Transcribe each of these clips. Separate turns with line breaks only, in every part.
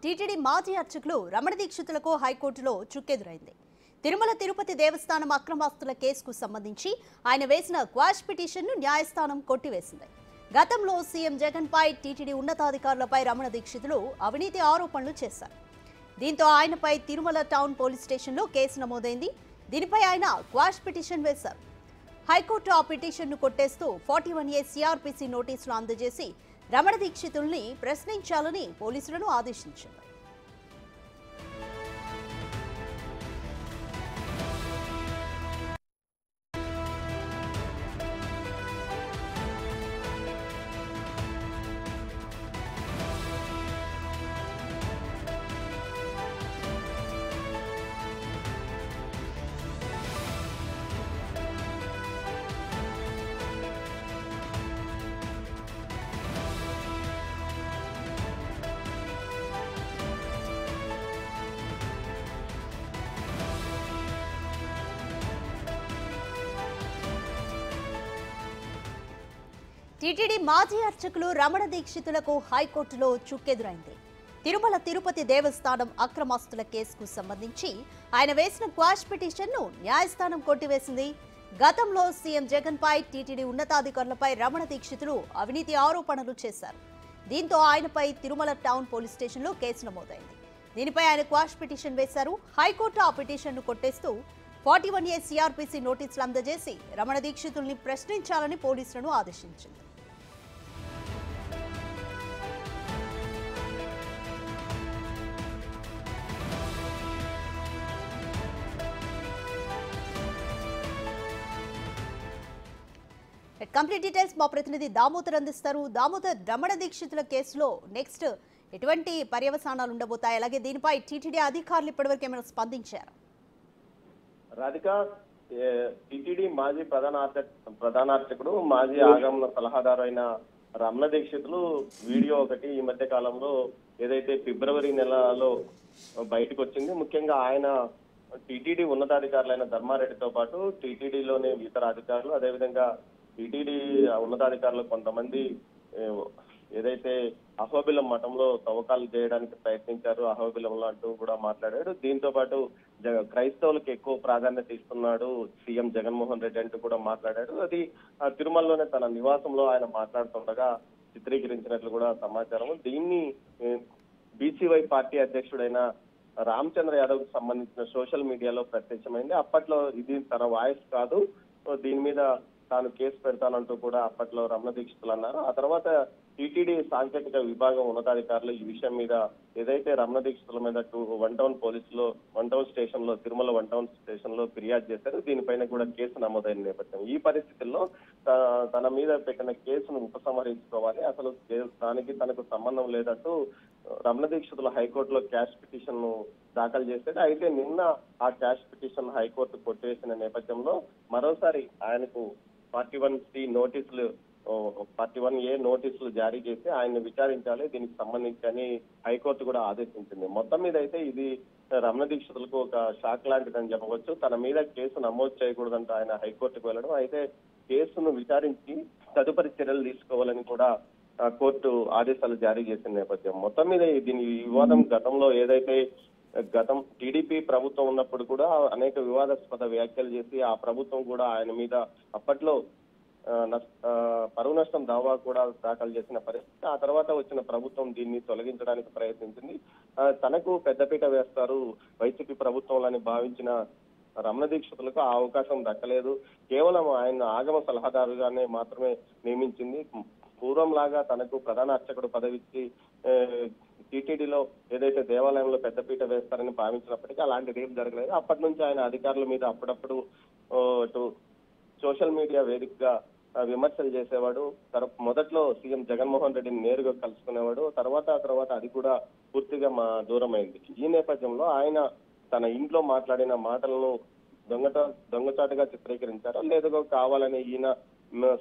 TTD మాజీ అర్చకులు రమణ దీక్షితులకు హైకోర్టులో చుక్కెదురైంది. తిరుమల తిరుపతి దేవస్థానం అక్రమాస్తుల కేసుకు సంబంధించి ఆయన వేసిన క్వాష్ పిటిషన్ను న్యాయస్థానం కొట్టివేసింది. గతంలో సీఎం జగన్ పై టీటీడీ ఉన్నతాధికారులపై రమణ దీక్షితులు అవినీతి ఆరోపణలు చేశారు. దీంతో ఆయనపై తిరుమల టౌన్ పోలీస్ స్టేషన్లో కేసు నమోదైంది. దీనిపై ఆయన క్వాష్ పిటిషన్ వేశారు. హైకోర్టు ఆ పిటిషన్ను కొట్టేస్తూ 41A CRPC నోటీసులు అందజేసి రమణ దీక్షితుల్ని ప్రశ్నించాలని పోలీసులను ఆదేశించింది. టీటీడీ మాజీ అర్చకులు రమణ దీక్షితులకు హైకోర్టులో చుక్కెదురైంది. తిరుమల తిరుపతి దేవస్థానం అక్రమాస్తుల కేసుకు సంబంధించి ఆయన వేసిన క్వాష్ పిటిషన్ను న్యాయస్థానం కొట్టివేసింది. గతంలో సీఎం జగన్ పై టీటీడీ ఉన్నతాధికారులపై రమణ దీక్షితులు అవినీతి ఆరోపణలు చేశారు. దీంతో ఆయనపై తిరుమల టౌన్ పోలీస్ స్టేషన్లో కేసు నమోదైంది. దీనిపై ఆయన క్వాష్ పిటిషన్ వేశారు. హైకోర్టు ఆ పిటిషన్ను కొట్టేస్తూ 41A CRPC నోటీసులు అందజేసి రమణ దీక్షితుల్ని ప్రశ్నించాలని పోలీసులను ఆదేశించింది. కంప్లీట్ డీటెయిల్స్ మా ప్రతినిధి దామోదర్ అందిస్తారు. దామోదర్, రమణ దీక్షితుల కేసులో నెక్స్ట్ ఎటువంటి పర్యవసానాలు ఉండబోతాయి? అలాగే దీనిపై టీటీడీ అధికారులు ఇప్పటివరకు ఏమైనా స్పందించారు?
రాధిక, టీటీడీ మాజీ ప్రధానార్చకుడు మాజీ ఆగమన సలహాదారు అయిన రమణ దీక్షితులు వీడియో ఒకటి ఈ మధ్య కాలంలో ఏదైతే ఫిబ్రవరి నెలలో బయటకు వచ్చింది. ముఖ్యంగా ఆయన టీటీడీ ఉన్నతాధికారులైన ధర్మారెడ్డితో పాటు టీటీడీలోని ఇతర అధికారులు, అదేవిధంగా టీటీడీ ఉన్నతాధికారులు కొంతమంది ఏదైతే అహోబిలం మఠంలో తవ్వకాలు చేయడానికి ప్రయత్నించారు, అహోబిలంలో అంటూ కూడా మాట్లాడాడు. దీంతో పాటు క్రైస్తవులకు ఎక్కువ ప్రాధాన్యత ఇస్తున్నాడు సీఎం జగన్మోహన్ రెడ్డి అంటూ కూడా మాట్లాడాడు. అది తిరుమలలోనే తన నివాసంలో ఆయన మాట్లాడుతుండగా చిత్రీకరించినట్లు కూడా సమాచారం. దీన్ని బీసీవై పార్టీ అధ్యక్షుడైన రామచంద్ర యాదవ్ కు సంబంధించిన సోషల్ మీడియాలో ప్రత్యక్షమైంది. అప్పట్లో ఇది తన వాయిస్ కాదు, దీని మీద తాను కేసు పెడతానంటూ కూడా అప్పట్లో రమణ దీక్షితులు అన్నారు. ఆ తర్వాత టీటీడీ సాంకేతిక విభాగం ఉన్నతాధికారులు ఈ విషయం మీద ఏదైతే రమణ దీక్షితుల మీద వన్ టౌన్ స్టేషన్ లో తిరుమల వన్ టౌన్ స్టేషన్ లో ఫిర్యాదు చేశారు. దీనిపైన కూడా కేసు నమోదైన నేపథ్యం. ఈ పరిస్థితుల్లో తన మీద పెట్టిన కేసును ఉపసంహరించుకోవాలి, అసలు దానికి తనకు సంబంధం లేదంటూ రమణ దీక్షితులు హైకోర్టులో క్యాష్ పిటిషన్ ను దాఖలు చేశాడు. అయితే నిన్న ఆ క్యాష్ పిటిషన్ హైకోర్టు కొట్టివేసిన నేపథ్యంలో మరోసారి ఆయనకు 41C నోటీసులు 41A నోటీసులు జారీ చేసి ఆయన్ని విచారించాలి దీనికి సంబంధించి అని హైకోర్టు కూడా ఆదేశించింది. మొత్తం మీద అయితే ఇది రమణ దీక్షితులకు ఒక షాక్ లాంటిదని చెప్పవచ్చు. తన మీద కేసు నమోదు చేయకూడదంటూ ఆయన హైకోర్టుకు వెళ్ళడం, అయితే కేసును విచారించి తదుపరి చర్యలు తీసుకోవాలని కూడా కోర్టు ఆదేశాలు జారీ చేసిన నేపథ్యం. మొత్తం మీద దీని వివాదం గతంలో ఏదైతే టీడీపీ ప్రభుత్వం ఉన్నప్పుడు కూడా అనేక వివాదాస్పద వ్యాఖ్యలు చేసి ఆ ప్రభుత్వం కూడా ఆయన మీద అప్పట్లో పరువు నష్టం దావా కూడా దాఖలు చేసిన పరిస్థితి. ఆ తర్వాత వచ్చిన ప్రభుత్వం దీన్ని తొలగించడానికి ప్రయత్నించింది. తనకు పెద్దపీట వేస్తారు వైసీపీ ప్రభుత్వంలోని భావించిన రమణ దీక్షితులకు ఆ అవకాశం దక్కలేదు. కేవలం ఆయన ఆగమ సలహాదారుగానే మాత్రమే నియమించింది. పూర్వంలాగా తనకు ప్రధాన అర్చకుడు పదవిచ్చి టీటీడీలో ఏదైతే దేవాలయంలో పెద్దపీట వేస్తారని భావించినప్పటికీ అలాంటిది ఏం జరగలేదు. అప్పటి నుంచి ఆయన అధికారుల మీద అప్పుడప్పుడు సోషల్ మీడియా వేదికగా విమర్శలు చేసేవాడు. మొదట్లో సీఎం జగన్మోహన్ రెడ్డిని నేరుగా కలుసుకునేవాడు. తర్వాత అది కూడా పూర్తిగా దూరమైంది. ఈ నేపథ్యంలో ఆయన తన ఇంట్లో మాట్లాడిన మాటలను దొంగచాటుగా చిత్రీకరించారో లేదో కావాలని ఈయన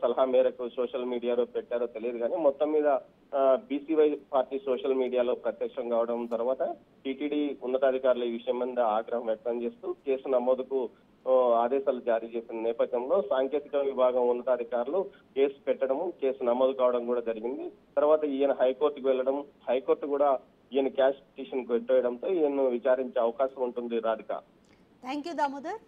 సలహా మేరకు సోషల్ మీడియాలో పెట్టారో తెలియదు కానీ మొత్తం మీద బీసీవై పార్టీ సోషల్ మీడియాలో ప్రత్యక్షం కావడం తర్వాత టీటీడీ ఉన్నతాధికారులు ఈ విషయం మీద ఆగ్రహం వ్యక్తం చేస్తూ కేసు నమోదుకు ఆదేశాలు జారీ చేసిన నేపథ్యంలో సాంకేతిక విభాగం ఉన్నతాధికారులు కేసు నమోదు కావడం కూడా జరిగింది. తర్వాత ఈయన హైకోర్టుకు వెళ్ళడం, హైకోర్టు కూడా ఈయన క్యాష్ పిటిషన్ కొట్టేయడంతో ఈయన్ను విచారించే అవకాశం ఉంటుంది రాధిక.
Thank you Damodar.